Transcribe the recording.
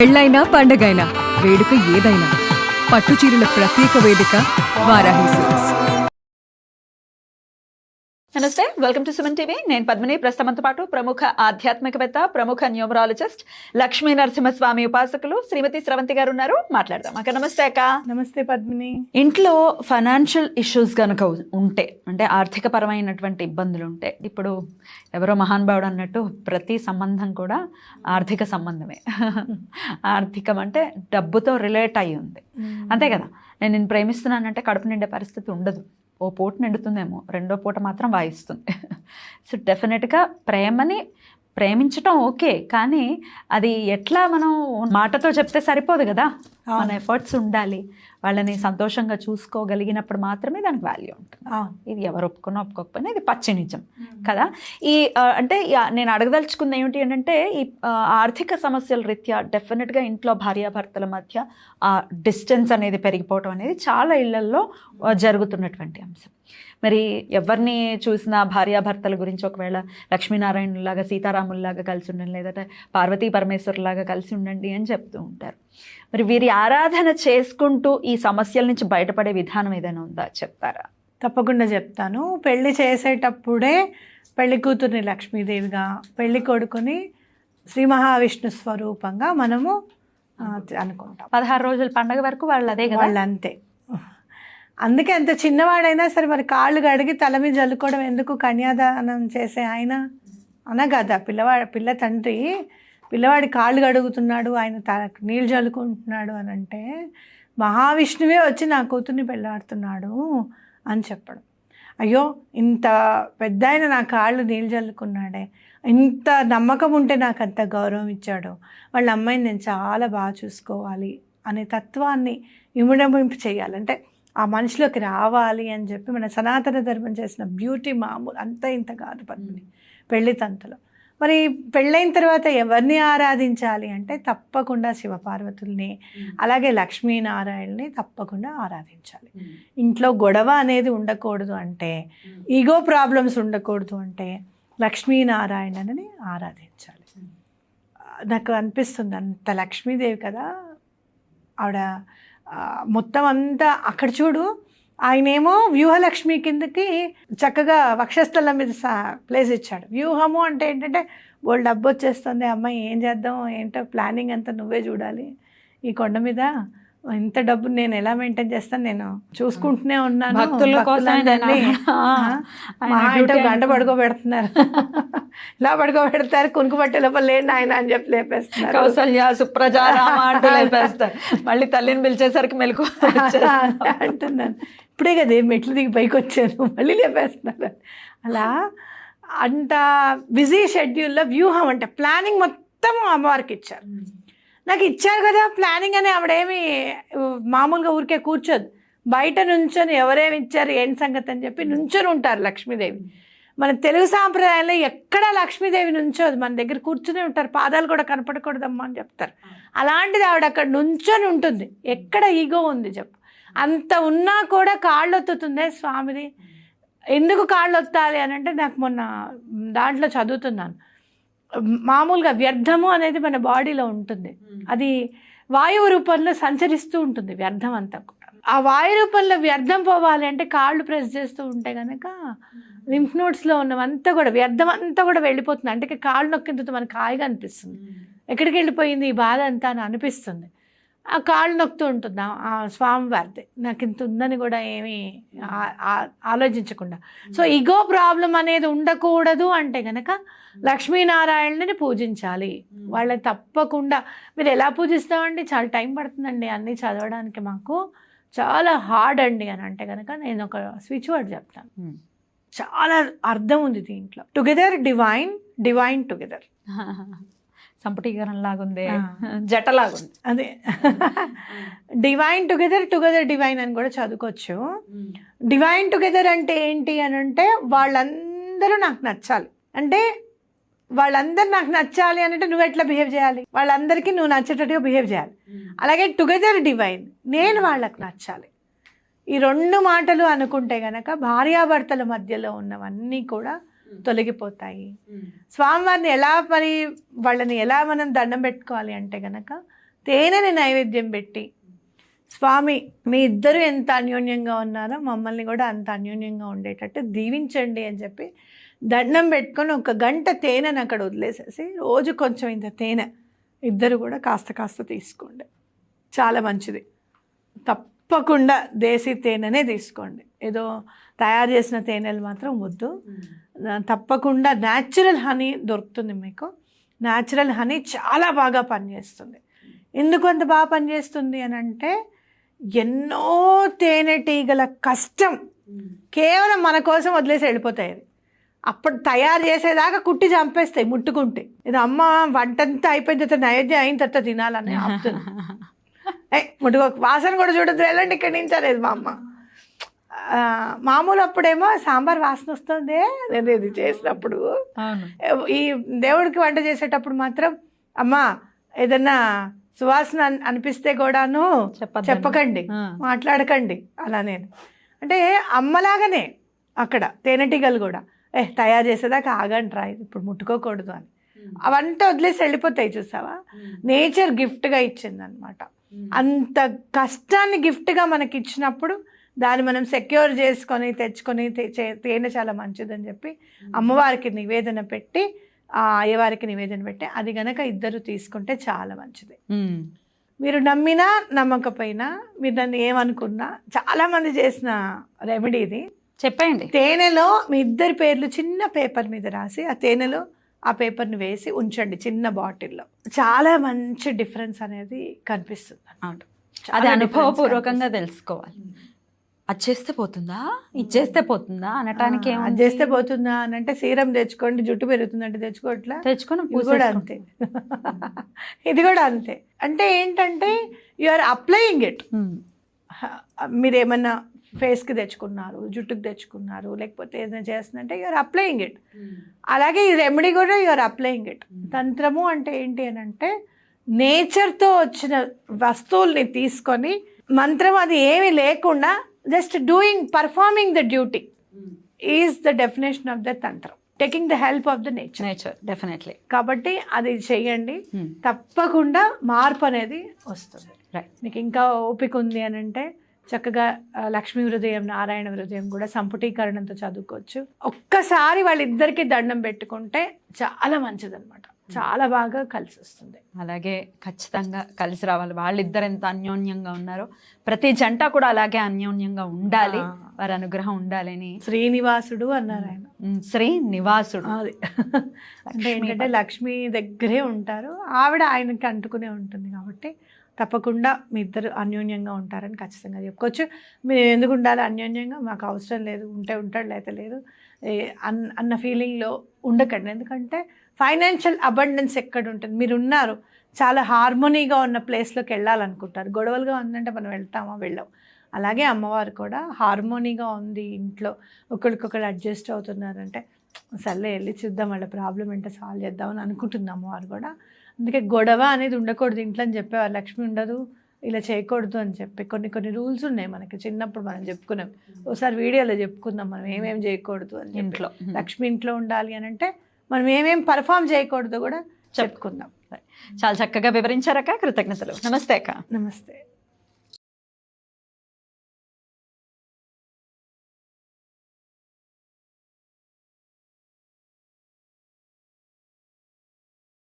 పెళ్ళైనా పండగైనా వేడుక ఏదైనా పట్టుచీరల ప్రత్యేక వేదిక వారాహి సిల్క్స్. నమస్తే, వెల్కమ్ టు సుమన్ టీవీ. నేను పద్మిని. ప్రస్తుతంతో పాటు ప్రముఖ ఆధ్యాత్మికవేత్త, ప్రముఖ న్యూమరాలజిస్ట్, లక్ష్మీ నరసింహస్వామి ఉపాసకులు శ్రీమతి స్రవంతి గారు ఉన్నారు. మాట్లాడదాం. అక్క నమస్తే. అక్క నమస్తే పద్మిని. ఇంట్లో ఫైనాన్షియల్ ఇష్యూస్ కనుక ఉంటే, అంటే ఆర్థిక పరమైనటువంటి ఇబ్బందులు ఉంటే, ఇప్పుడు ఎవరో మహానుభావుడు అన్నట్టు ప్రతి సంబంధం కూడా ఆర్థిక సంబంధమే. ఆర్థికం అంటే డబ్బుతో రిలేట్ అయి ఉంది, అంతే కదా. నేను ప్రేమిస్తున్నానంటే కడుపు నిండే పరిస్థితి ఉండదు. ఓ పూట నిండుతుందేమో, రెండో పూట మాత్రం వాయిస్తుంది. సో డెఫినెట్గా ప్రేమని ప్రేమించటం ఓకే, కానీ అది ఎట్లా మనం మాటతో చెప్తే సరిపోదు కదా. మన ఎఫర్ట్స్ ఉండాలి. వాళ్ళని సంతోషంగా చూసుకోగలిగినప్పుడు మాత్రమే దానికి వాల్యూ ఉంటుంది. ఇది ఎవరు ఒప్పుకున్నా ఒప్పుకోకపోయినా ఇది పచ్చి నిజం కదా. ఈ అంటే నేను అడగదలుచుకుంది ఏమిటి అంటే, ఈ ఆర్థిక సమస్యల రీత్యా డెఫినెట్గా ఇంట్లో భార్యాభర్తల మధ్య ఆ డిస్టెన్స్ అనేది పెరిగిపోవటం అనేది చాలా ఇళ్లల్లో జరుగుతున్నటువంటి అంశం. మరి ఎవరిని చూసినా భార్యాభర్తల గురించి ఒకవేళ లక్ష్మీనారాయణలాగా సీతారాముల్లాగా కలిసి ఉండండి, లేదంటే పార్వతీ పరమేశ్వర్లాగా కలిసి ఉండండి అని చెప్తూ ఉంటారు. మరి వీరి ఆరాధన చేసుకుంటూ ఈ సమస్యల నుంచి బయటపడే విధానం ఏదైనా ఉందా, చెప్తారా? తప్పకుండా చెప్తాను. పెళ్లి చేసేటప్పుడే పెళ్లి కూతుర్ని లక్ష్మీదేవిగా, పెళ్లి కొడుకుని శ్రీ మహావిష్ణు స్వరూపంగా మనము అనుకుంటాం. 16 రోజుల పండగ వరకు వాళ్ళు అదే కదా, వాళ్ళు అంతే. అందుకే అంత చిన్నవాడైనా సరే మరి కాళ్ళు కడిగి తల మీద జల్లుకోవడం ఎందుకు, కన్యాదానం చేసే ఆయన అనగదా. పిల్ల తండ్రి పిల్లవాడి కాళ్ళు కడుగుతున్నాడు, ఆయన నీళ్ళు జల్లుకుంటున్నాడు అని అంటే మహావిష్ణువే వచ్చి నా కూతుర్ని పెళ్ళాడుతున్నాడు అని చెప్పడం. అయ్యో ఇంత పెద్ద ఆయన నా కాళ్ళు నీళ్ళు జల్లుకున్నాడే, ఇంత నమ్మకం ఉంటే నాకు అంత గౌరవం ఇచ్చాడు, వాళ్ళ అమ్మాయిని నేను చాలా బాగా చూసుకోవాలి అనే తత్వాన్ని ఇముడమింపు చేయాలంటే ఆ మనిషిలోకి రావాలి అని చెప్పి మన సనాతన ధర్మం చేసిన బ్యూటీ మామూలు అంత ఇంత కాదు పద్మిని. పెళ్లి తంతులో మరి పెళ్ళైన తర్వాత ఎవరిని ఆరాధించాలి అంటే తప్పకుండా శివపార్వతుల్ని, అలాగే లక్ష్మీనారాయణని తప్పకుండా ఆరాధించాలి. ఇంట్లో గొడవ అనేది ఉండకూడదు అంటే, ఈగో ప్రాబ్లమ్స్ ఉండకూడదు అంటే లక్ష్మీనారాయణని ఆరాధించాలి. నాకు అనిపిస్తుంది అంత లక్ష్మీదేవి కదా ఆవిడ. మొత్తం అంతా అక్కడ చూడు, ఆయనేమో వ్యూహలక్ష్మి కిందకి చక్కగా వక్షస్థలం మీద ప్లేస్ ఇచ్చాడు. వ్యూహము అంటే ఏంటంటే వాళ్ళు డబ్బు వచ్చేస్తుంది, అమ్మాయి ఏం చేద్దాం ఏంటో ప్లానింగ్ అంతా నువ్వే చూడాలి, ఈ కొండ మీద ఇంత డబ్బు నేను ఎలా మెయింటైన్ చేస్తాను, నేను చూసుకుంటూనే ఉన్నాను, గంట పడుకోబెడుతున్నారు, ఇలా పడుకోబెడతారు, కునుకు పట్టే లోపల లేండి ఆయన అని చెప్పి లేపేస్తున్నారు. కౌసల్య సుప్రజారామ అంటూ లేపేస్తారు. మళ్ళీ తల్లిని పిలిచేసరికి మెలకు అంటున్నాను. ఇప్పుడే కదా మెట్లు దిగి పైకి వచ్చాను, మళ్ళీ లేపేస్తున్నారు. అలా అంత బిజీ షెడ్యూల్లో వ్యూహం అంటే ప్లానింగ్ మొత్తం అమ్మవారికి ఇచ్చారు. నాకు ఇచ్చారు కదా ప్లానింగ్ అని ఆవిడేమి మామూలుగా ఊరికే కూర్చోదు. బయట నుంచొని ఎవరేమి ఇచ్చారు ఏంటి సంగతి అని చెప్పి నుంచొని ఉంటారు లక్ష్మీదేవి. మన తెలుగు సాంప్రదాయంలో ఎక్కడ లక్ష్మీదేవి నుంచోదు, మన దగ్గర కూర్చుని ఉంటారు, పాదాలు కూడా కనపడకూడదమ్మా అని చెప్తారు. అలాంటిది ఆవిడ అక్కడ నుంచొని ఉంటుంది. ఎక్కడ ఈగో ఉంది చెప్పు. అంత ఉన్నా కూడా కాళ్ళు ఒత్తుతుందే స్వామిది. ఎందుకు కాళ్ళు ఒత్తాలి అని అంటే, నాకు మొన్న దాంట్లో చదువుతున్నాను, మామూలుగా వ్యర్థము అనేది మన బాడీలో ఉంటుంది, అది వాయువు రూపంలో సంచరిస్తూ ఉంటుంది వ్యర్థం అంతా కూడా. ఆ వాయు రూపంలో వ్యర్థం పోవాలి అంటే కాళ్ళు ప్రెస్ చేస్తూ ఉంటే కనుక లింఫ్ నోడ్స్లో ఉన్నవంతా కూడా వ్యర్థం అంతా కూడా వెళ్ళిపోతుంది. అంటే కాళ్ళు నొక్కినంత మనకు హాయిగా అనిపిస్తుంది, ఎక్కడికి వెళ్ళిపోయింది ఈ బాధ అంతా అని అనిపిస్తుంది. ఆ కాళ్ళు నొక్కుతూ ఉంటుంది ఆ స్వామివారిది. నాకు ఇంత ఉందని కూడా ఏమీ ఆలోచించకుండా. సో ఈగో ప్రాబ్లం అనేది ఉండకూడదు అంటే కనుక లక్ష్మీనారాయణని పూజించాలి. వాళ్ళని తప్పకుండా మీరు ఎలా పూజిస్తామండి, చాలా టైం పడుతుందండి అన్నీ చదవడానికి, మాకు చాలా హార్డ్ అండి అని అంటే కనుక నేను ఒక స్విచ్ వర్డ్ చెప్తాను. చాలా అర్థం ఉంది దీంట్లో. Together divine, divine together. సంపుటీకరణ లాగుంది, జటలాగుంది. అదే డివైన్ టుగెదర్, టుగెదర్ డివైన్ అని కూడా చదువుకోవచ్చు. డివైన్ టుగెదర్ అంటే ఏంటి అని అంటే, వాళ్ళందరూ నాకు నచ్చాలి అంటే, వాళ్ళందరూ నాకు నచ్చాలి అని అంటే నువ్వు ఎట్లా బిహేవ్ చేయాలి, వాళ్ళందరికీ నువ్వు నచ్చేటట్టుగా బిహేవ్ చేయాలి. అలాగే టుగెదర్ డివైన్, నేను వాళ్ళకి నచ్చాలి. ఈ రెండు మాటలు అనుకుంటే గనక భార్యాభర్తల మధ్యలో ఉన్నవన్నీ కూడా తొలగిపోతాయి. స్వామివారిని ఎలా మరి వాళ్ళని ఎలా మనం దండం పెట్టుకోవాలి అంటే గనక తేనెని నైవేద్యం పెట్టి, స్వామి మీ ఇద్దరు ఎంత అన్యోన్యంగా ఉన్నారో మమ్మల్ని కూడా అంత అన్యోన్యంగా ఉండేటట్టు దీవించండి అని చెప్పి దండం పెట్టుకొని 1 గంట తేనెని అక్కడ వదిలేసేసి రోజు కొంచెం ఇంత తేనె ఇద్దరు కూడా కాస్త కాస్త తీసుకోండి, చాలా మంచిది. తప్పకుండా దేశీ తేనెనే తీసుకోండి, ఏదో తయారు చేసిన తేనెలు మాత్రం వద్దు. తప్పకుండా న్యాచురల్ హనీ దొరుకుతుంది మీకు. న్యాచురల్ హనీ చాలా బాగా పనిచేస్తుంది. ఎందుకు అంత బాగా పనిచేస్తుంది అని అంటే ఎన్నో తేనెటీగల కష్టం కేవలం మన కోసం వదిలేసి వెళ్ళిపోతాయి. అవి అప్పుడు తయారు చేసేదాకా కుట్టి చంపేస్తాయి ముట్టుకుంటే. ఇది అమ్మ వంటంతా అయిపోయిన తర్వాత నైవేద్యం అయిన తర్వాత తినాలని ఆపుతుంది. ముట్టుకో, వాసన కూడా చూడద్దు, వెళ్ళండి ఇక్కడి నుంచి అనేది మా అమ్మ. మామూలు అప్పుడేమో సాంబార్ వాసన వస్తుంది నేను ఇది చేసినప్పుడు. ఈ దేవుడికి వంట చేసేటప్పుడు మాత్రం అమ్మ ఏదన్నా సువాసన అనిపిస్తే కూడాను చెప్పకండి, మాట్లాడకండి అలా. నేను అంటే అమ్మలాగానే అక్కడ తేనెటీగలు కూడా తయారు చేసేదాకా ఆగండి రా, ఇప్పుడు ముట్టుకోకూడదు అని అవంతా వదిలేసి వెళ్ళిపోతాయి. చూసావా, నేచర్ గిఫ్ట్గా ఇచ్చింది అనమాట. అంత కష్టాన్ని గిఫ్ట్గా మనకి ఇచ్చినప్పుడు దాన్ని మనం సెక్యూర్ చేసుకొని తెచ్చుకొని తేనె చాలా మంచిదని చెప్పి అమ్మవారికి నివేదన పెట్టి, అయ్యవారికి నివేదన పెట్టి అది గనక ఇద్దరు తీసుకుంటే చాలా మంచిది. మీరు నమ్మినా నమ్మకపోయినా, మీరు నన్ను ఏమనుకున్నా, చాలామంది చేసిన రెమెడీ ఇది. చెప్పండి. తేనెలో మీ ఇద్దరి పేర్లు చిన్న పేపర్ మీద రాసి ఆ తేనెలో ఆ పేపర్ని వేసి ఉంచండి చిన్న బాటిల్లో. చాలా మంచి డిఫరెన్స్ అనేది కనిపిస్తుంది. అది అనుభవపూర్వకంగా తెలుసుకోవాలి. అది చేస్తే పోతుందా, ఇది చేస్తే పోతుందా అనటానికి, అది చేస్తే పోతుందా అని అంటే సీరం తెచ్చుకోండి, జుట్టు పెరుగుతుందంటే తెచ్చుకోవట్లా, తెచ్చుకొని కూడా అంతే. ఇది కూడా అంతే. అంటే ఏంటంటే యు ఆర్ అప్లయింగ్ ఇట్. మీరు ఏమన్నా ఫేస్కి తెచ్చుకున్నారు, జుట్టుకు తెచ్చుకున్నారు, లేకపోతే ఏదైనా చేస్తుందంటే యు ఆర్ అప్లయింగ్ ఇట్. అలాగే ఈ రెమెడీ కూడా యు ఆర్ అప్లయింగ్ ఇట్. తంత్రము అంటే ఏంటి అని అంటే నేచర్తో వచ్చిన వస్తువుల్ని తీసుకొని, మంత్రం అది ఏమీ లేకుండా just performing the duty is the definition of the తంత్రం, taking the help of the nature. Definitely. కాబట్టి అది చెయ్యండి, తప్పకుండా మార్పు అనేది వస్తుంది. మీకు ఇంకా ఓపిక ఉంది అని అంటే చక్కగా లక్ష్మీ హృదయం, నారాయణ హృదయం కూడా సంపుటీకరణంతో చదువుకోవచ్చు. ఒక్కసారి వాళ్ళిద్దరికీ దండం పెట్టుకుంటే చాలా మంచిదన్నమాట, చాలా బాగా కలిసి వస్తుంది. అలాగే ఖచ్చితంగా కలిసి రావాలి. వాళ్ళిద్దరు ఎంత అన్యోన్యంగా ఉన్నారో ప్రతి జంట కూడా అలాగే అన్యోన్యంగా ఉండాలి, వారి అనుగ్రహం ఉండాలని. శ్రీనివాసుడు అన్నారు ఆయన, శ్రీనివాసుడు. అది అంటే ఏంటంటే లక్ష్మి దగ్గరే ఉంటారు, ఆవిడ ఆయనకి అంటుకునే ఉంటుంది. కాబట్టి తప్పకుండా మీ ఇద్దరు అన్యోన్యంగా ఉంటారని ఖచ్చితంగా చెప్పుకోవచ్చు. మీరు ఎందుకు ఉండాలి అన్యోన్యంగా, మాకు అవసరం లేదు, ఉంటే ఉంటాడు లేకపోతే లేదు అన్న ఫీలింగ్లో ఉండకండి. ఎందుకంటే ఫైనాన్షియల్ అబండెన్స్ ఎక్కడ ఉంటుంది, మీరు ఉన్నారు చాలా హార్మోనీగా ఉన్న ప్లేస్లోకి వెళ్ళాలనుకుంటారు. గొడవలుగా ఉందంటే మనం వెళ్తామా, వెళ్ళాం. అలాగే అమ్మవారు కూడా హార్మోనీగా ఉంది, ఇంట్లో ఒకరికొకరు అడ్జస్ట్ అవుతున్నారంటే సర్లే వెళ్ళి చూద్దాం, వాళ్ళ ప్రాబ్లం ఏంటో సాల్వ్ చేద్దామని అనుకుంటుంది అమ్మవారు కూడా. అందుకే గొడవ అనేది ఉండకూడదు ఇంట్లో అని చెప్పేవారు. లక్ష్మి ఉండదు, ఇలా చేయకూడదు అని చెప్పి కొన్ని రూల్స్ ఉన్నాయి మనకి. చిన్నప్పుడు మనం చెప్పుకున్నాం, ఒకసారి వీడియోలో చెప్పుకుందాం మనం ఏమేమి చేయకూడదు అని. ఇంట్లో లక్ష్మి ఇంట్లో ఉండాలి అని అంటే మనం ఏమేమి పర్ఫామ్ చేయకూడదు కూడా చెప్పుకుందాం. చాలా చక్కగా వివరించారక్క, కృతజ్ఞతలు. నమస్తే అక్క. నమస్తే.